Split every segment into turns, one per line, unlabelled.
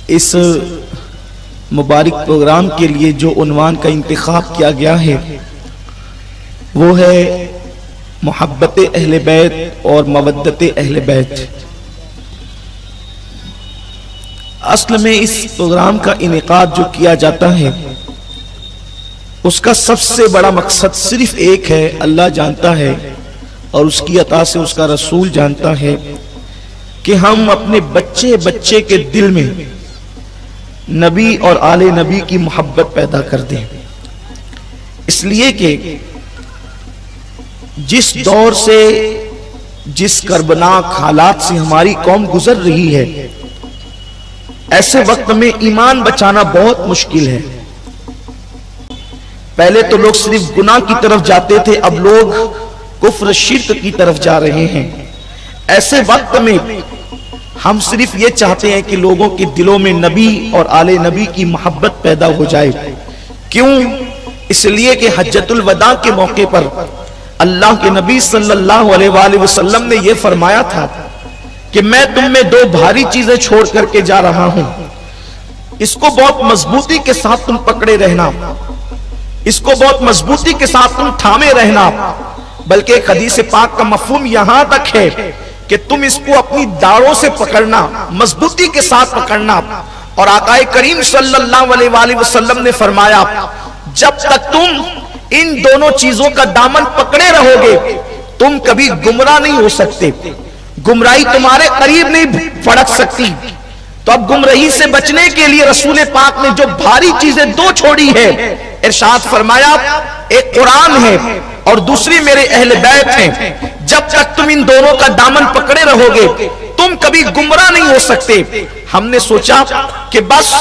اس مبارک programme کے لیے جو عنوان کا انتخاب کیا گیا ہے وہ ہے محبت اہل بیت اور مودت اہل بیت۔ اصل میں اس پروگرام کا انعقاد جو کیا جاتا ہے اس کا سب سے بڑا مقصد صرف ایک ہے، اللہ جانتا ہے اور اس کی عطا سے اس کا رسول جانتا ہے کہ ہم اپنے بچے کے دل میں نبی اور آل نبی کی محبت پیدا کر دیں، اس لیے کہ جس دور سے جس کربناک حالات سے ہماری قوم گزر رہی ہے، ایسے وقت میں ایمان بچانا بہت مشکل ہے۔ پہلے تو لوگ صرف گناہ کی طرف جاتے تھے، اب لوگ کفر شرک کی طرف جا رہے ہیں۔ ایسے وقت میں ہم صرف یہ چاہتے ہیں کہ لوگوں کے دلوں میں نبی اور آل نبی کی محبت پیدا ہو جائے۔ کیوں؟ اس لیے کہ حجۃ الوداع کے موقع پر اللہ کے نبی صلی اللہ علیہ وآلہ وسلم نے یہ فرمایا تھا کہ میں تم میں دو بھاری چیزیں چھوڑ کر کے جا رہا ہوں، اس کو بہت مضبوطی کے ساتھ تم پکڑے رہنا، اس کو بہت مضبوطی کے ساتھ تم تھامے رہنا۔ بلکہ ایک حدیث پاک کا مفہوم یہاں تک ہے کہ تم اس کو اپنی داڑوں سے پکڑنا، مضبوطی کے ساتھ پکڑنا۔ اور آقا کریم صلی اللہ علیہ وآلہ وسلم نے فرمایا جب تک تم ان دونوں چیزوں کا دامن پکڑے رہو گے تم کبھی گمراہ نہیں ہو سکتے، گمراہی تمہارے قریب نہیں پھڑک سکتی۔ تو اب گمراہی سے بچنے کے لیے رسول پاک نے جو بھاری چیزیں دو چھوڑی ہے، ارشاد فرمایا ایک قرآن ہے اور دوسری میرے اہل بیت ہیں، جب تک تم ان دونوں کا دامن پکڑے رہو گے تم کبھی گمراہ نہیں ہو سکتے۔ ہم نے سوچا کہ بس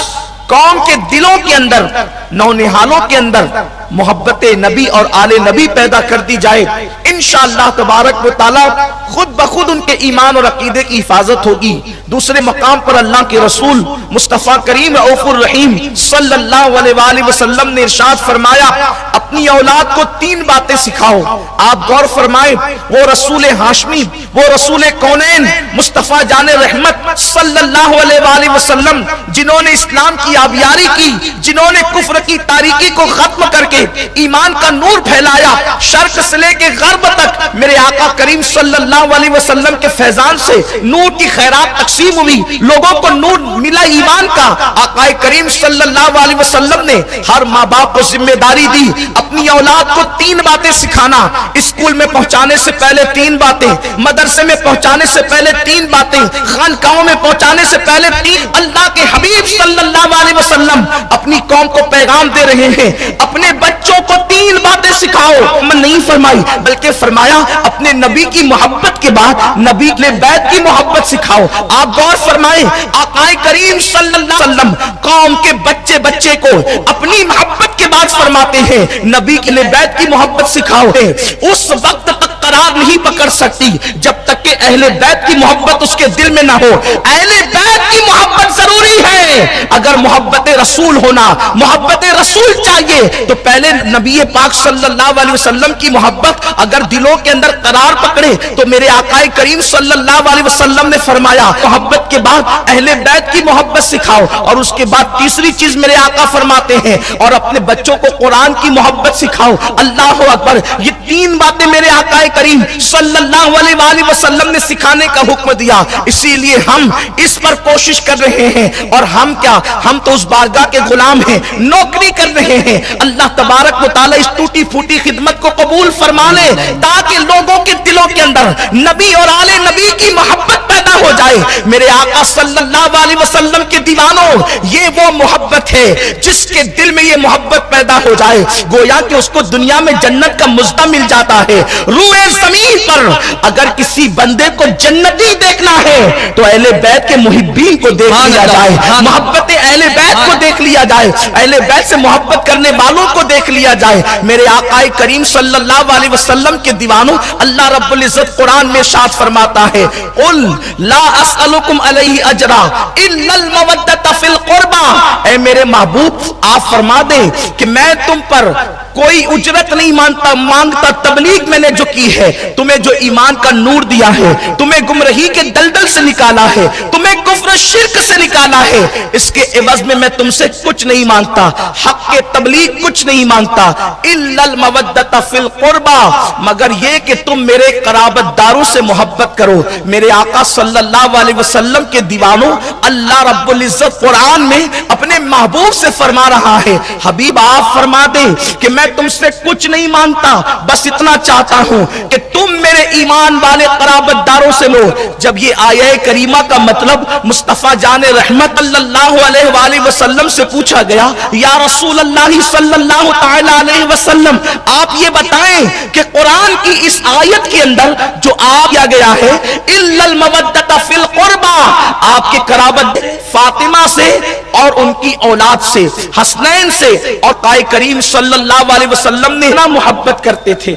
قوم کے دلوں کے اندر، نونہالوں کے اندر محبت نبی اور آل نبی پیدا کر دی جائے، انشاءاللہ تبارک و تعالی خود بخود ان کے ایمان اور عقیدے کی حفاظت ہوگی۔ دوسرے مقام پر اللہ کے رسول مصطفیٰ کریم رؤوف الرحیم صلی اللہ علیہ وآلہ وسلم نے ارشاد فرمایا اپنی اولاد کو تین باتیں سکھاؤ۔ آپ غور فرمائیں، وہ رسول ہاشمی، وہ رسول کونین مصطفیٰ جان رحمت صلی اللہ علیہ وآلہ وسلم، جنہوں نے اسلام کی آبیاری کی، جنہوں نے کفر کی تاریکی کو ختم کر کے ایمان کا نور پھیلایا، شرق سے لے کے غرب تک میرے آقا کریم صلی اللہ علیہ وسلم کے فیضان سے نور کی خیرات تقسیم ہوئی، لوگوں کو نور ملا ایمان کا۔ آقا کریم صلی اللہ علیہ وسلم نے ہر ماں باپ کو ذمہ داری دی اپنی اولاد کو تین باتیں سکھانا، اسکول میں پہنچانے سے پہلے تین باتیں، مدرسے میں پہنچانے سے پہلے تین باتیں، خانقاہوں میں پہنچانے سے پہلے تین۔ اللہ کے حبیب صلی اللہ علیہ وسلم اپنی قوم کو پیغام دے رہے ہیں اپنے بچوں کو تین باتیں سکھاؤ۔ من نہیں فرمائی بلکہ فرمایا اپنے نبی کی محبت کے بعد نبی کے بیت کی محبت سکھاؤ۔ آپ غور فرمائیں، آقا کریم صلی اللہ علیہ وسلم قوم کے بچے کو اپنی محبت کے بعد فرماتے ہیں نبی کے بیت کی محبت سکھاؤ۔ اس وقت تک قرار نہیں پکڑ سکتی جب تک کہ اہل بیت کی محبت اس کے دل میں نہ ہو۔ اہل بیت کی محبت ضروری ہے۔ اگر محبت رسول ہونا، محبت رسول چاہیے تو پہلے نبی پاک صلی اللہ علیہ وسلم کی محبت اگر دلوں کے اندر قرار پکڑے تو میرے آقا کریم صلی اللہ علیہ وسلم نے فرمایا محبت کے بعد اہل بیت کی محبت سکھاؤ۔ اور اس کے بعد تیسری چیز میرے آقا فرماتے ہیں اور اپنے بچوں کو قرآن کی محبت سکھاؤ۔ اللہ اکبر، یہ تین باتیں میرے آقا کریم صلی اللہ علیہ وآلہ وسلم نے سکھانے کا حکم دیا۔ اسی لیے ہم اس پر کوشش کر رہے ہیں، اور ہم کیا، ہم تو اس بارگاہ کے غلام ہیں، نوکری کر رہے ہیں۔ اللہ تبارک و تعالی اس ٹوٹی پھوٹی خدمت کو قبول فرما لے تاکہ لوگوں کے دلوں کے اندر نبی اور آل نبی کی محبت پیدا ہو جائے۔ میرے آقا صلی اللہ علیہ وسلم کے دیوانوں، یہ وہ محبت ہے جس کے دل میں یہ محبت پیدا ہو جائے گویا کہ اس کو دنیا میں جنت کا مزدہ مل جاتا ہے۔ روئے زمین پر اگر کسی بندے کو جنتی دیکھنا ہے تو اہل بیت کے محبین کو دیکھ لیا جائے، محبت اہل بیت کو دیکھ لیا جائے، اہل بیت سے محبت کرنے والوں کو دیکھ لیا جائے۔ میرے آقا کریم صلی اللہ علیہ وسلم کے دیوانوں، اللہ رب العزت قرآن میں ارشاد فرماتا ہے قل لا اسألکم علیہ اجرا الا المودۃ فی القربى، اے میرے محبوب آپ فرما دیں کہ میں تم پر کوئی اجرت نہیں مانگتا تبلیغ میں نے جو کی ہے، تمہیں جو ایمان کا نور دیا ہے، تمہیں گمراہی کے دلدل سے نکالا ہے، تمہیں کفر شرک سے نکالا ہے، اس کے عوض میں تم سے کچھ نہیں مانگتا، حق کے تبلیغ کچھ نہیں مانگتا، الا المودۃ فی القربى، مگر یہ کہ تم میرے قرابت داروں سے محبت کرو۔ میرے آقا صلی اللہ علیہ وسلم کے دیوانوں، اللہ رب العزت قرآن میں اپنے محبوب سے فرما رہا ہے، حبیب آپ فرما دیں کہ میں تم سے کچھ نہیں مانگتا، بس اتنا چاہتا ہوں کہ تم میرے ایمان والے قرابت داروں سے لو۔ جب یہ آیہ کریمہ کا مطلب مصطفیٰ جان رحمت صلی اللہ علیہ وآلہ وسلم سے پوچھا گیا، یا رسول اللہ صلی اللہ تعالی علیہ وسلم، آپ یہ بتائیں کہ قرآن کی اس آیت کے اندر جو کیا گیا ہے الا المودۃ فی القربى، آپ کے قرابت فاطمہ سے اور ان کی اولاد سے، حسنین سے، اور قائد کریم صلی اللہ علیہ وسلم نے محبت کرتے تھے۔